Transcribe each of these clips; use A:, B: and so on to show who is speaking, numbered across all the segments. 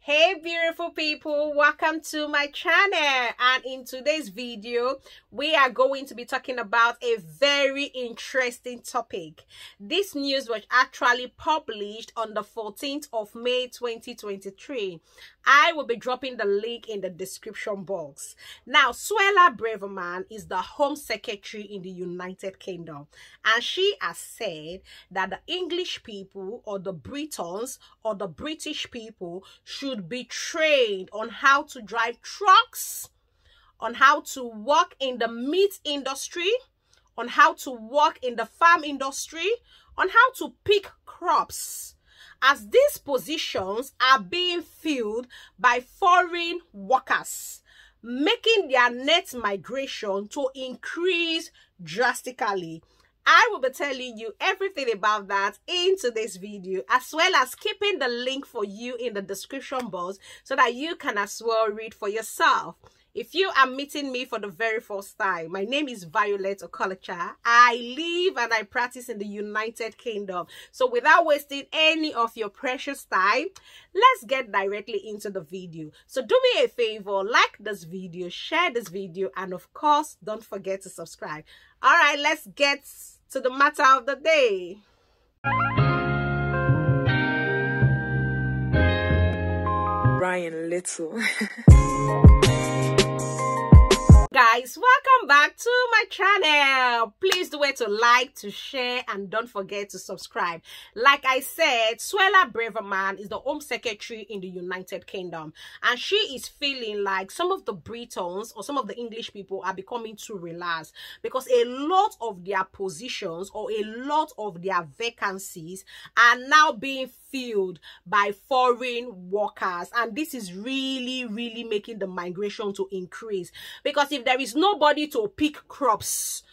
A: Hey beautiful people, welcome to my channel, and in today's video we are going to be talking about a very interesting topic. This news was actually published on the 14th of May 2023. I will be dropping the link in the description box. Now, Suella Braverman is the Home Secretary in the United Kingdom, and she has said that the English people or the Britons or the British people should be trained on how to drive trucks, on how to work in the meat industry, on how to work in the farm industry, on how to pick crops, as these positions are being filled by foreign workers, making their net migration to increase drastically. I will be telling you everything about that in today's video, as well as keeping the link for you in the description box so that you can as well read for yourself. If you are meeting me for the very first time, my name is Violet Okolocha. I live and I practice in the United Kingdom. So without wasting any of your precious time, let's get directly into the video. So do me a favor, like this video, share this video, and of course, don't forget to subscribe. All right, let's get to the matter of the day.
B: Ryan Little.
A: Guys, welcome back to my channel. Please do it to like, to share, and don't forget to subscribe. Like I said, Suella Braverman is the Home Secretary in the United Kingdom, and she is feeling like some of the Britons or some of the English people are becoming too relaxed, because a lot of their positions or a lot of their vacancies are now being filled by foreign workers, and this is really making the migration to increase. Because if there is nobody to pick crops,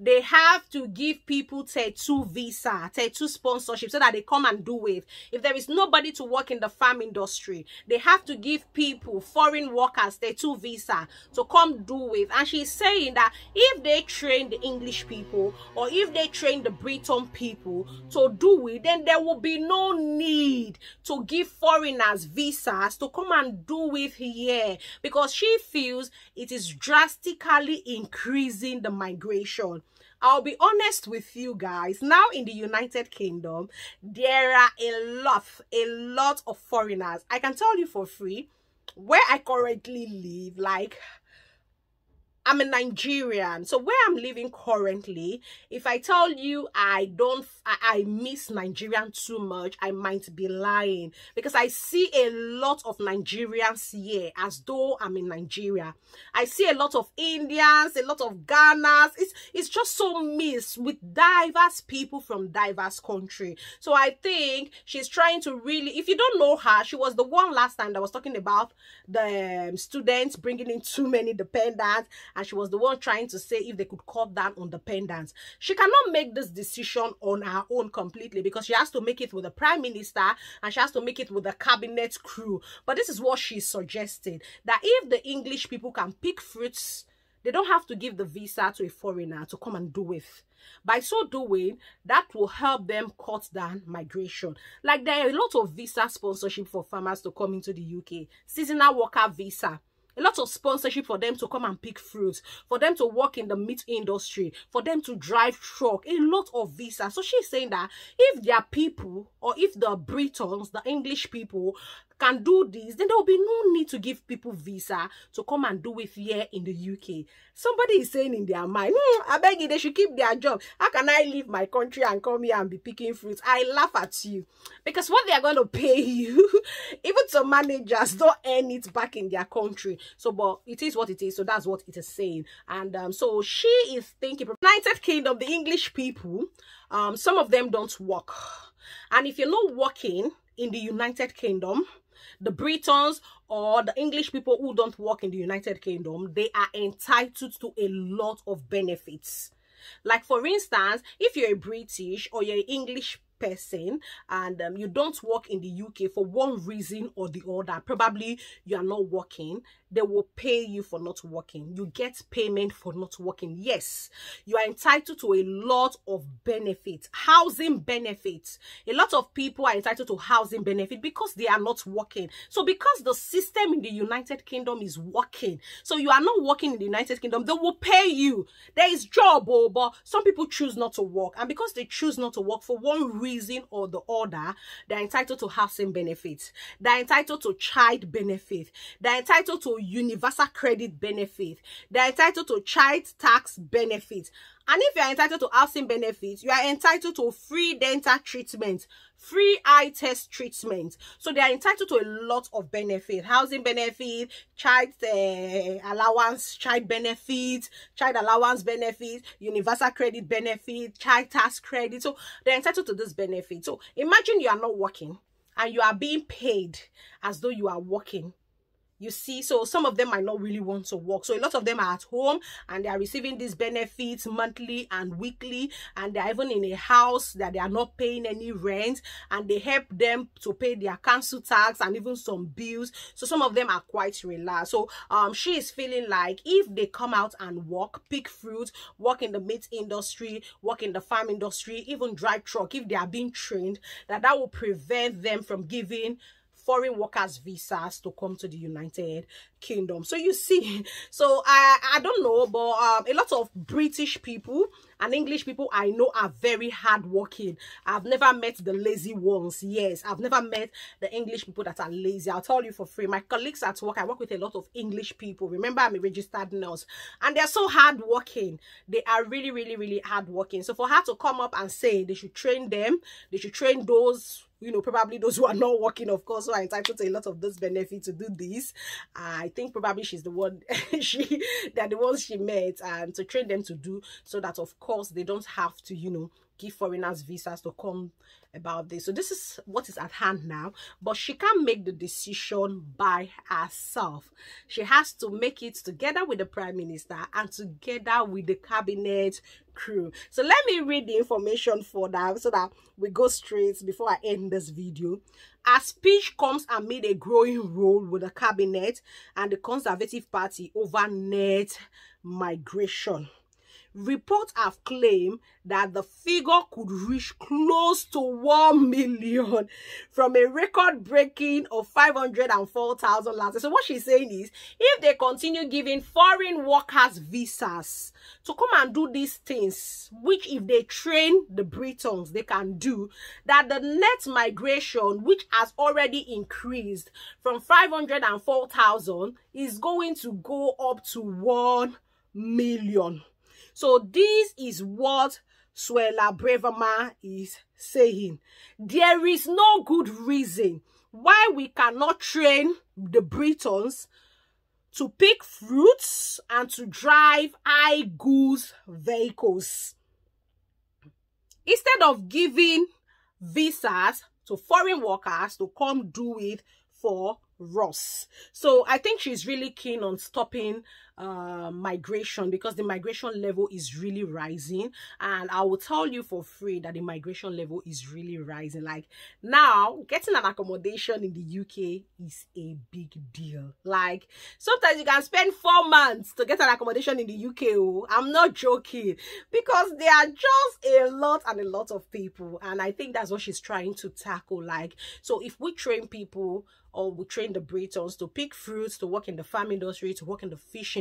A: they have to give people tattoo visa, tattoo sponsorship, so that they come and do it. If there is nobody to work in the farm industry, they have to give people, foreign workers, tattoo visa to come do it. And she's saying that if they train the English people or if they train the Briton people to do it, then there will be no need to give foreigners visas to come and do it here, because she feels it is drastically increasing the migration. I'll be honest with you guys. Now in the United Kingdom, there are a lot of foreigners. I can tell you for free, where I currently live, like, I'm a Nigerian. So where I'm living currently, if I tell you I miss Nigerian too much, I might be lying, because I see a lot of Nigerians here as though I'm in Nigeria. I see a lot of Indians, a lot of Ghanas. It's just so mixed with diverse people from diverse country. So I think she's trying to really, if you don't know her, she was the one last time that was talking about the students bringing in too many dependents, and she was the one trying to say if they could cut down on dependents. She cannot make this decision on her own completely, because she has to make it with the Prime Minister and she has to make it with the cabinet crew. But this is what she's suggesting, that if the English people can pick fruits, they don't have to give the visa to a foreigner to come and do it. By so doing, that will help them cut down migration. Like, there are a lot of visa sponsorship for farmers to come into the UK, seasonal worker visa, a lot of sponsorship for them to come and pick fruits, for them to work in the meat industry, for them to drive truck, a lot of visa. So she's saying that if their people, or if the Britons, the English people, can do this, then there will be no need to give people visa to come and do it here in the UK. Somebody is saying in their mind, I beg you, they should keep their job. How can I leave my country and come here and be picking fruits? I laugh at you, because what they are going to pay you, even some managers don't earn it back in their country. So, but it is what it is. So that's what it is saying. And so she is thinking, United Kingdom, the English people, some of them don't work. And if you're not working in the United Kingdom, the Britons or the English people who don't work in the United Kingdom, they are entitled to a lot of benefits. Like, for instance, if you're a British or you're an English person and you don't work in the UK for one reason or the other, probably you are not working, they will pay you for not working. You get payment for not working. Yes, you are entitled to a lot of benefits, housing benefits. A lot of people are entitled to housing benefit because they are not working. So because the system in the United Kingdom is working, so you are not working in the United Kingdom, they will pay you. There is job, but some people choose not to work, and because they choose not to work for one reason or the other, they're entitled to housing benefits. They're entitled to child benefit. They're entitled to universal credit benefit. They're entitled to child tax benefit. And if you are entitled to housing benefits, you are entitled to free dental treatment, free eye test treatment. So they are entitled to a lot of benefit: housing benefit, child allowance, child benefit, child allowance benefit, universal credit benefit, child tax credit. So they're entitled to this benefit. So imagine you are not working and you are being paid as though you are working. You see, so some of them might not really want to work. So a lot of them are at home and they are receiving these benefits monthly and weekly, and they're even in a house that they are not paying any rent, and they help them to pay their council tax and even some bills. So some of them are quite relaxed. So she is feeling like if they come out and work, pick fruit, work in the meat industry, work in the farm industry, even drive truck, if they are being trained, that will prevent them from giving foreign workers visas to come to the United Kingdom. So you see, so I don't know, but a lot of British people and English people I know are very hardworking. I've never met the lazy ones. Yes, I've never met the English people that are lazy. I'll tell you for free. My colleagues at work, I work with a lot of English people. Remember, I'm a registered nurse, and they're so hardworking. They are really, really, really hardworking. So for her to come up and say they should train them, they should train those, you know, probably those who are not working, of course, who are entitled to a lot of this benefit to do this. I think probably she's the one, they're the ones she met, and to train them to do, so that of course they don't have to, you know, give foreigners visas to come about this. So this is what is at hand now, but she can't make the decision by herself. She has to make it together with the Prime Minister and together with the cabinet crew. So let me read the information for them so that we go straight before I end this video. Her speech comes amid a growing role with the cabinet and the Conservative Party over net migration. Reports have claimed that the figure could reach close to 1 million from a record-breaking of 504,000 last year. So what she's saying is, if they continue giving foreign workers visas to come and do these things, which if they train the Britons, they can do, that the net migration, which has already increased from 504,000, is going to go up to 1 million. So this is what Suella Braverman is saying. There is no good reason why we cannot train the Britons to pick fruits and to drive high goods vehicles, instead of giving visas to foreign workers to come do it for us. So I think she's really keen on stopping migration, because the migration level is really rising, and I will tell you for free that the migration level is really rising. Like now, getting an accommodation in the UK is a big deal. Like sometimes you can spend 4 months to get an accommodation in the UK. Oh, I'm not joking, because there are just a lot and a lot of people, and I think that's what she's trying to tackle. Like, so if we train people, or we train the Britons to pick fruits, to work in the farm industry, to work in the fish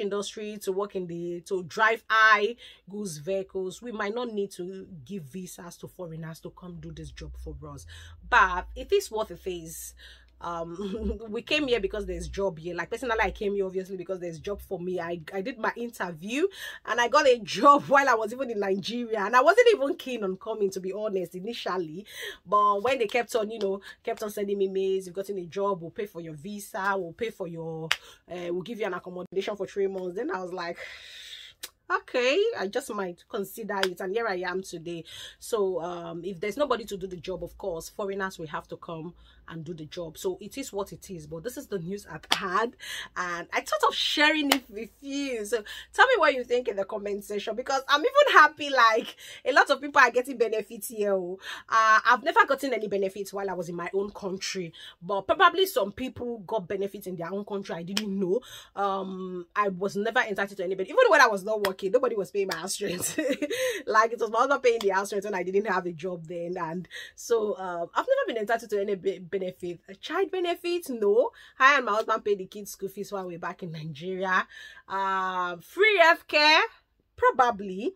A: industry, to work in to drive high goods vehicles, we might not need to give visas to foreigners to come do this job for us. But it is what it is. We came here because there's job here. Like personally, I came here obviously because there's job for me. I did my interview and I got a job while I was even in Nigeria, and I wasn't even keen on coming, to be honest, initially. But when they kept on, you know, kept on sending me mails, you've gotten a job, we'll pay for your visa, we'll pay for your we'll give you an accommodation for 3 months, then I was like, okay, I just might consider it, and here I am today. So if there's nobody to do the job, of course foreigners will have to come and do the job. So it is what it is, but this is the news I've had, and I thought of sharing it with you. So tell me what you think in the comment section, because I'm even happy like a lot of people are getting benefits here. I've never gotten any benefits while I was in my own country, but probably some people got benefits in their own country. I didn't know. I was never entitled to anybody. Even when I was not working, nobody was paying my house rent. Like, it was my husband paying the house rent when I didn't have a job then. And so I've never been entitled to any benefit. A child benefit, no. I and my husband paid the kids' school fees while we were back in Nigeria. Free healthcare, probably,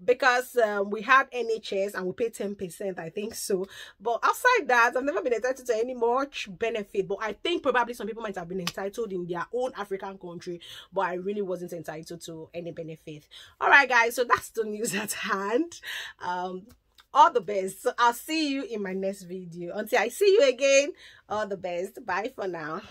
A: because we have NHS and we pay 10%, I think so. But outside that, I've never been entitled to any much benefit. But I think probably some people might have been entitled in their own African country, but I really wasn't entitled to any benefit. All right, guys, so that's the news at hand. All the best. So I'll see you in my next video. Until I see you again, all the best. Bye for now.